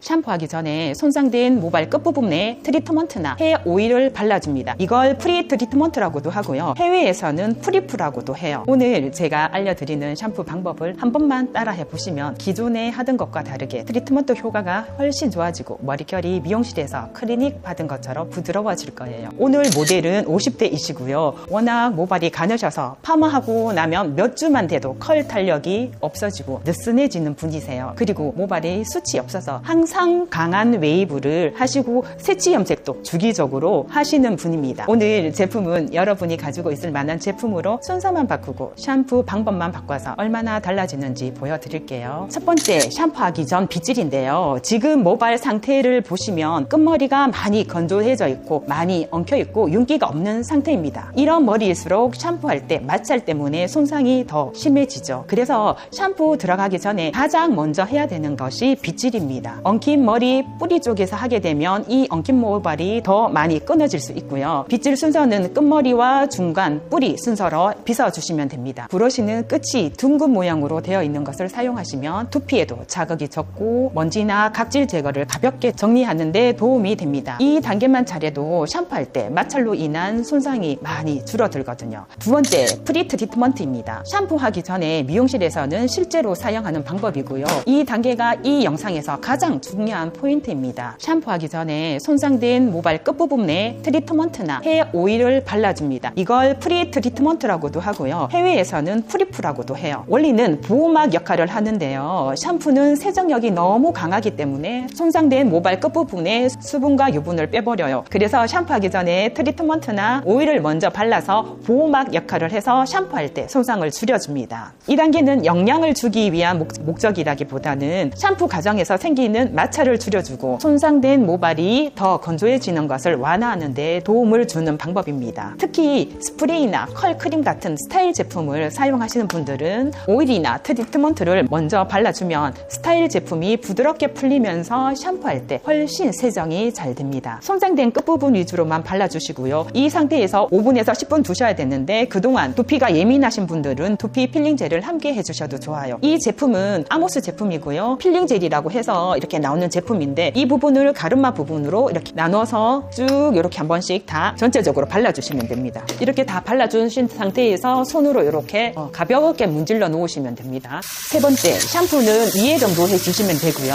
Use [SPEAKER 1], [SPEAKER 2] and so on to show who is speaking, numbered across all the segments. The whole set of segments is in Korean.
[SPEAKER 1] 샴푸하기 전에 손상된 모발 끝부분에 트리트먼트나 헤어 오일을 발라줍니다. 이걸 프리 트리트먼트라고도 하고요. 해외에서는 프리프라고도 해요. 오늘 제가 알려드리는 샴푸 방법을 한 번만 따라해 보시면 기존에 하던 것과 다르게 트리트먼트 효과가 훨씬 좋아지고 머릿결이 미용실에서 클리닉 받은 것처럼 부드러워질 거예요. 오늘 모델은 50대이시고요. 워낙 모발이 가느셔서 파마하고 나면 몇 주만 돼도 컬 탄력이 없어지고 느슨해지는 분이세요. 그리고 모발에 숱이 없어서 항상 강한 웨이브를 하시고 새치 염색도 주기적으로 하시는 분입니다. 오늘 제품은 여러분이 가지고 있을 만한 제품으로 순서만 바꾸고 샴푸 방법만 바꿔서 얼마나 달라지는지 보여드릴게요. 첫 번째, 샴푸하기 전 빗질인데요. 지금 모발 상태를 보시면 끝머리가 많이 건조해져 있고 많이 엉켜 있고 윤기가 없는 상태입니다. 이런 머리일수록 샴푸할 때 마찰 때문에 손상이 더 심해지죠. 그래서 샴푸 들어가기 전에 가장 먼저 해야 되는 것이 빗질입니다. 엉킨 머리 뿌리 쪽에서 하게 되면 이 엉킨 모발이 더 많이 끊어질 수 있고요. 빗질 순서는 끝머리와 중간, 뿌리 순서로 빗어주시면 됩니다. 브러쉬는 끝이 둥근 모양으로 되어 있는 것을 사용하시면 두피에도 자극이 적고 먼지나 각질 제거를 가볍게 정리하는 데 도움이 됩니다. 이 단계만 잘해도 샴푸할 때 마찰로 인한 손상이 많이 줄어들거든요. 두 번째, 프리 트리트먼트입니다. 샴푸하기 전에 미용실에서는 실제로 사용하는 방법이고요. 이 단계가 이 영상에서 가장 중요한 포인트입니다. 샴푸하기 전에 손상된 모발 끝부분에 트리트먼트나 헤어 오일을 발라줍니다. 이걸 프리 트리트먼트라고도 하고요. 해외에서는 프리프라고도 해요. 원리는 보호막 역할을 하는데요. 샴푸는 세정력이 너무 강하기 때문에 손상된 모발 끝부분에 수분과 유분을 빼버려요. 그래서 샴푸하기 전에 트리트먼트나 오일을 먼저 발라서 보호막 역할을 해서 샴푸할 때 손상을 줄여줍니다. 이 단계는 영양을 주기 위한 목적이라기보다는 샴푸 과정에서 생기는 마찰을 줄여주고 손상된 모발이 더 건조해지는 것을 완화하는 데 도움을 주는 방법입니다. 특히 스프레이나 컬 크림 같은 스타일 제품을 사용하시는 분들은 오일이나 트리트먼트를 먼저 발라주면 스타일 제품이 부드럽게 풀리면서 샴푸할 때 훨씬 세정이 잘 됩니다. 손상된 끝부분 위주로만 발라주시고요. 이 상태에서 5분에서 10분 두셔야 되는데 그동안 두피가 예민하신 분들은 두피 필링 젤을 함께 해주셔도 좋아요. 이 제품은 아모스 제품이고요. 필링 젤이라고 해서 이렇게 나오는 제품인데 이 부분을 가르마 부분으로 이렇게 나눠서 쭉 이렇게 한 번씩 다 전체적으로 발라주시면 됩니다. 이렇게 다 발라주신 상태에서 손으로 이렇게 가볍게 문질러 놓으시면 됩니다. 세 번째, 샴푸는 위에 정도 해주시면 되고요.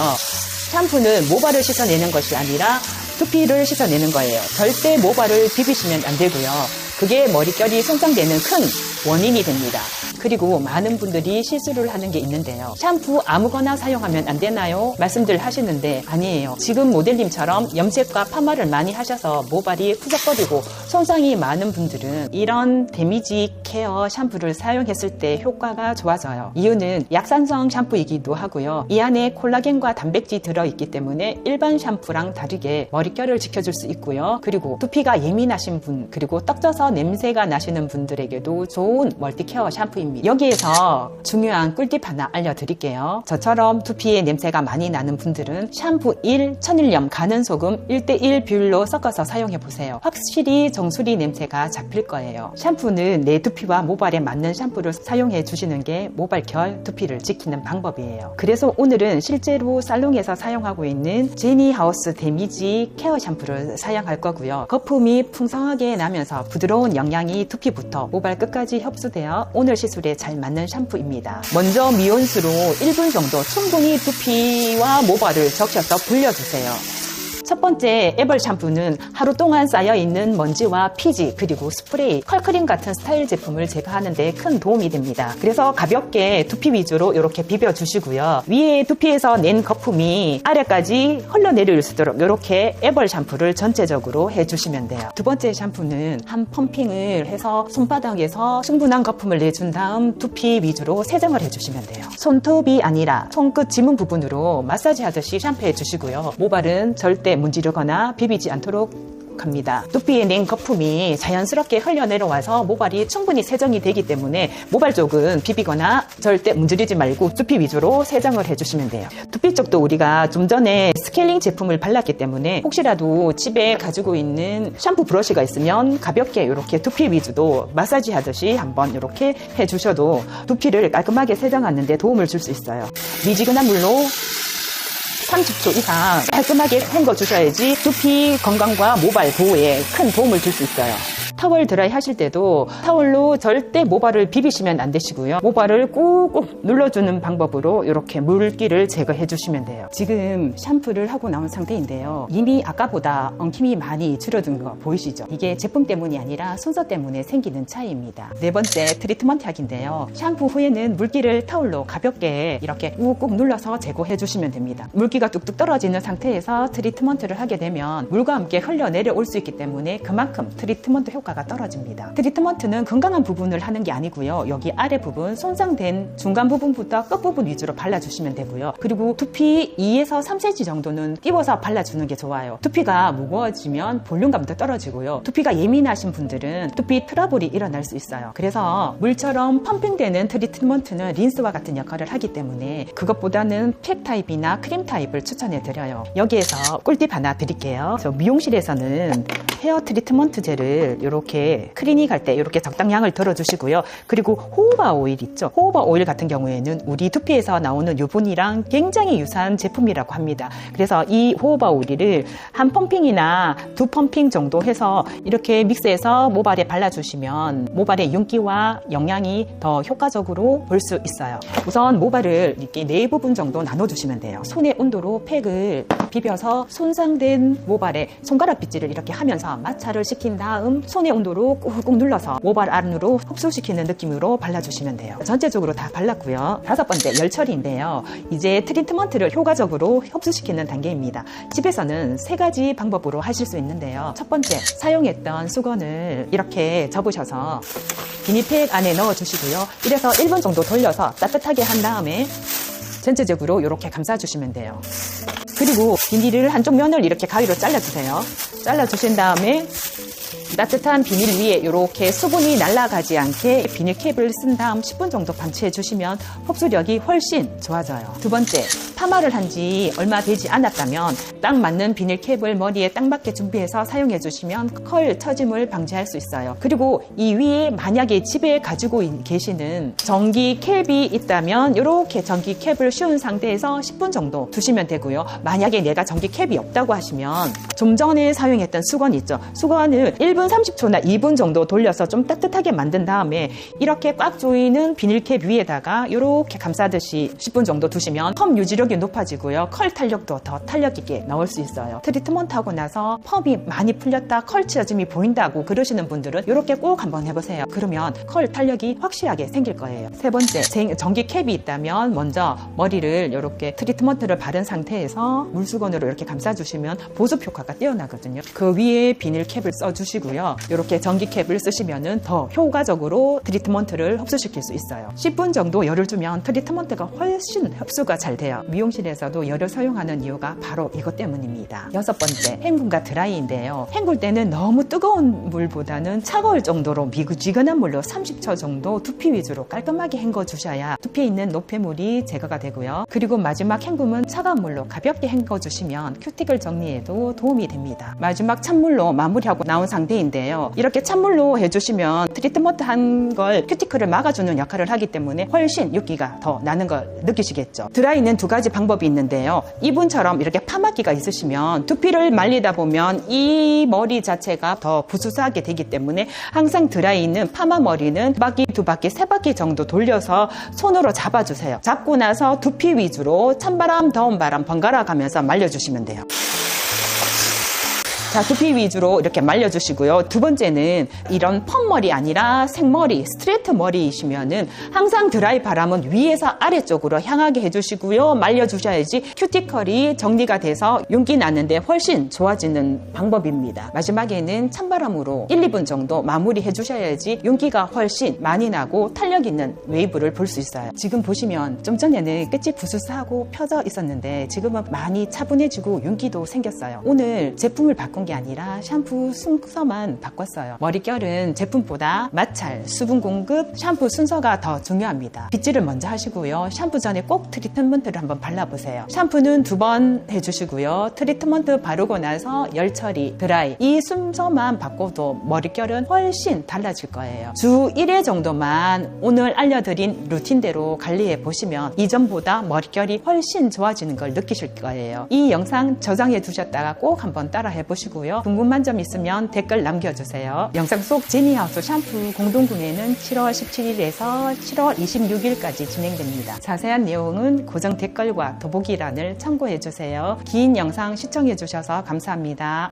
[SPEAKER 1] 샴푸는 모발을 씻어내는 것이 아니라 두피를 씻어내는 거예요. 절대 모발을 비비시면 안 되고요. 그게 머릿결이 손상되는 큰 원인이 됩니다. 그리고 많은 분들이 실수를 하는 게 있는데요. 샴푸 아무거나 사용하면 안 되나요? 말씀들 하시는데 아니에요. 지금 모델님처럼 염색과 파마를 많이 하셔서 모발이 후적거리고 손상이 많은 분들은 이런 데미지 케어 샴푸를 사용했을 때 효과가 좋아져요. 이유는 약산성 샴푸이기도 하고요. 이 안에 콜라겐과 단백질이 들어있기 때문에 일반 샴푸랑 다르게 머릿결을 지켜줄 수 있고요. 그리고 두피가 예민하신 분, 그리고 떡져서 냄새가 나시는 분들에게도 좋은 멀티케어 샴푸입니다. 여기에서 중요한 꿀팁 하나 알려드릴게요. 저처럼 두피에 냄새가 많이 나는 분들은 샴푸 1, 천일염, 가는소금 1:1 비율로 섞어서 사용해보세요. 확실히 정수리 냄새가 잡힐 거예요. 샴푸는 내 두피와 모발에 맞는 샴푸를 사용해 주시는 게 모발결, 두피를 지키는 방법이에요. 그래서 오늘은 실제로 살롱에서 사용하고 있는 제니하우스 데미지 케어 샴푸를 사용할 거고요. 거품이 풍성하게 나면서 부드러운 영양이 두피부터 모발 끝까지 흡수되어 오늘 시술에 잘 맞는 샴푸입니다. 먼저 미온수로 1분 정도 충분히 두피와 모발을 적셔서 불려주세요. 첫 번째 애벌 샴푸는 하루 동안 쌓여있는 먼지와 피지 그리고 스프레이, 컬크림 같은 스타일 제품을 제거하는 데 큰 도움이 됩니다. 그래서 가볍게 두피 위주로 이렇게 비벼주시고요. 위에 두피에서 낸 거품이 아래까지 흘러내릴 수 있도록 이렇게 애벌 샴푸를 전체적으로 해주시면 돼요. 두 번째 샴푸는 한 펌핑을 해서 손바닥에서 충분한 거품을 내준 다음 두피 위주로 세정을 해주시면 돼요. 손톱이 아니라 손끝 지문 부분으로 마사지 하듯이 샴푸해 주시고요. 모발은 절대 문지르거나 비비지 않도록 합니다. 두피에 낸 거품이 자연스럽게 흘러내려와서 모발이 충분히 세정이 되기 때문에 모발 쪽은 비비거나 절대 문지르지 말고 두피 위주로 세정을 해주시면 돼요. 두피 쪽도 우리가 좀 전에 스케일링 제품을 발랐기 때문에 혹시라도 집에 가지고 있는 샴푸 브러쉬가 있으면 가볍게 이렇게 두피 위주도 마사지 하듯이 한번 이렇게 해주셔도 두피를 깔끔하게 세정하는 데 도움을 줄 수 있어요. 미지근한 물로 30초 이상 깔끔하게 헹궈 주셔야지 두피 건강과 모발 보호에 큰 도움을 줄 수 있어요. 타월 드라이 하실 때도 타월로 절대 모발을 비비시면 안 되시고요. 모발을 꾹꾹 눌러주는 방법으로 이렇게 물기를 제거해 주시면 돼요. 지금 샴푸를 하고 나온 상태인데요. 이미 아까보다 엉킴이 많이 줄어든 거 보이시죠? 이게 제품 때문이 아니라 순서 때문에 생기는 차이입니다. 네 번째 트리트먼트 약인데요. 샴푸 후에는 물기를 타월로 가볍게 이렇게 꾹꾹 눌러서 제거해 주시면 됩니다. 물기가 뚝뚝 떨어지는 상태에서 트리트먼트를 하게 되면 물과 함께 흘러 내려올 수 있기 때문에 그만큼 트리트먼트 효과가 떨어집니다. 트리트먼트는 건강한 부분을 하는 게 아니고요. 여기 아래 부분 손상된 중간 부분부터 끝 부분 위주로 발라주시면 되고요. 그리고 두피 2에서 3cm 정도는 띄워서 발라주는 게 좋아요. 두피가 무거워지면 볼륨감도 떨어지고요. 두피가 예민하신 분들은 두피 트러블이 일어날 수 있어요. 그래서 물처럼 펌핑되는 트리트먼트는 린스와 같은 역할을 하기 때문에 그것보다는 팩 타입이나 크림 타입을 추천해 드려요. 여기에서 꿀팁 하나 드릴게요. 미용실에서는 헤어 트리트먼트 젤을 이렇게 클리닉 할 때 이렇게 적당량을 덜어주시고요. 그리고 호호바 오일 있죠. 호호바 오일 같은 경우에는 우리 두피에서 나오는 유분이랑 굉장히 유사한 제품이라고 합니다. 그래서 이 호호바 오일을 한 펌핑이나 두 펌핑 정도 해서 이렇게 믹스해서 모발에 발라주시면 모발의 윤기와 영양이 더 효과적으로 볼 수 있어요. 우선 모발을 이렇게 4부분 정도 나눠주시면 돼요. 손의 온도로 팩을 비벼서 손상된 모발에 손가락 빗질을 이렇게 하면서 마찰을 시킨 다음 손의 온도로 꾹꾹 눌러서 모발 안으로 흡수시키는 느낌으로 발라주시면 돼요. 전체적으로 다 발랐고요. 5번째 열처리인데요. 이제 트리트먼트를 효과적으로 흡수시키는 단계입니다. 집에서는 3가지 방법으로 하실 수 있는데요. 첫 번째, 사용했던 수건을 이렇게 접으셔서 비닐팩 안에 넣어주시고요. 이래서 1분 정도 돌려서 따뜻하게 한 다음에 전체적으로 이렇게 감싸주시면 돼요. 그리고 비닐을 한쪽 면을 이렇게 가위로 잘라주세요. 잘라주신 다음에 따뜻한 비닐 위에 이렇게 수분이 날아가지 않게 비닐 캡을 쓴 다음 10분 정도 방치해 주시면 흡수력이 훨씬 좋아져요. 두 번째, 파마를 한 지 얼마 되지 않았다면 딱 맞는 비닐 캡을 머리에 딱 맞게 준비해서 사용해 주시면 컬 처짐을 방지할 수 있어요. 그리고 이 위에 만약에 집에 가지고 계시는 전기 캡이 있다면 이렇게 전기 캡을 씌운 상태에서 10분 정도 두시면 되고요. 만약에 내가 전기 캡이 없다고 하시면 좀 전에 사용했던 수건 있죠. 수건을 1분 30초나 2분 정도 돌려서 좀 따뜻하게 만든 다음에 이렇게 꽉 조이는 비닐캡 위에다가 이렇게 감싸듯이 10분 정도 두시면 펌 유지력이 높아지고요. 컬 탄력도 더 탄력 있게 나올 수 있어요. 트리트먼트 하고 나서 펌이 많이 풀렸다, 컬 처짐이 보인다고 그러시는 분들은 이렇게 꼭 한번 해보세요. 그러면 컬 탄력이 확실하게 생길 거예요. 세 번째, 전기 캡이 있다면 먼저 머리를 이렇게 트리트먼트를 바른 상태에서 물수건으로 이렇게 감싸주시면 보습 효과가 뛰어나거든요. 그 위에 비닐 캡을 써주시고요. 이렇게 전기 캡을 쓰시면 더 효과적으로 트리트먼트를 흡수시킬 수 있어요. 10분 정도 열을 주면 트리트먼트가 훨씬 흡수가 잘 돼요. 미용실에서도 열을 사용하는 이유가 바로 이것 때문입니다. 6번째, 헹굼과 드라이인데요. 헹굴 때는 너무 뜨거운 물보다는 차가울 정도로 미지근한 물로 30초 정도 두피 위주로 깔끔하게 헹궈 주셔야 두피에 있는 노폐물이 제거가 되고요. 그리고 마지막 헹굼은 차가운 물로 가볍게 헹궈 주시면 큐티클 정리에도 도움이 됩니다. 마지막 찬물로 마무리하고 나온 상태인데요. 이렇게 찬물로 해주시면 트리트먼트 한 걸 큐티클을 막아주는 역할을 하기 때문에 훨씬 윤기가 더 나는 걸 느끼시겠죠. 드라이는 2가지 방법이 있는데요. 이분처럼 이렇게 파마기가 있으시면 두피를 말리다 보면 이 머리 자체가 더 부스스하게 되기 때문에 항상 드라이는 파마 머리는 1바퀴, 2바퀴, 3바퀴 정도 돌려서 손으로 잡아주세요. 잡고 나서 두피 위주로 찬바람, 더운 바람 번갈아 가면서 말려주시면 돼요. 자, 두피 위주로 이렇게 말려주시고요. 두 번째는 이런 펌머리 아니라 생머리, 스트레이트 머리이시면은 항상 드라이 바람은 위에서 아래쪽으로 향하게 해주시고요. 말려주셔야지 큐티클이 정리가 돼서 윤기 나는데 훨씬 좋아지는 방법입니다. 마지막에는 찬바람으로 1, 2분 정도 마무리 해주셔야지 윤기가 훨씬 많이 나고 탄력 있는 웨이브를 볼 수 있어요. 지금 보시면 좀 전에는 끝이 부스스하고 펴져 있었는데 지금은 많이 차분해지고 윤기도 생겼어요. 오늘 제품을 바꾼 게 아니라 샴푸 순서만 바꿨어요. 머릿결은 제품보다 마찰, 수분 공급, 샴푸 순서가 더 중요합니다. 빗질을 먼저 하시고요. 샴푸 전에 꼭 트리트먼트를 한번 발라보세요. 샴푸는 2번 해주시고요. 트리트먼트 바르고 나서 열 처리, 드라이 이 순서만 바꿔도 머릿결은 훨씬 달라질 거예요. 주 1회 정도만 오늘 알려드린 루틴대로 관리해 보시면 이전보다 머릿결이 훨씬 좋아지는 걸 느끼실 거예요. 이 영상 저장해 두셨다가 꼭 한번 따라 해보시고요. 궁금한 점 있으면 댓글 남겨주세요. 영상 속 제니하우스 샴푸 공동구매는 7월 17일에서 7월 26일까지 진행됩니다. 자세한 내용은 고정 댓글과 더보기란을 참고해주세요. 긴 영상 시청해주셔서 감사합니다.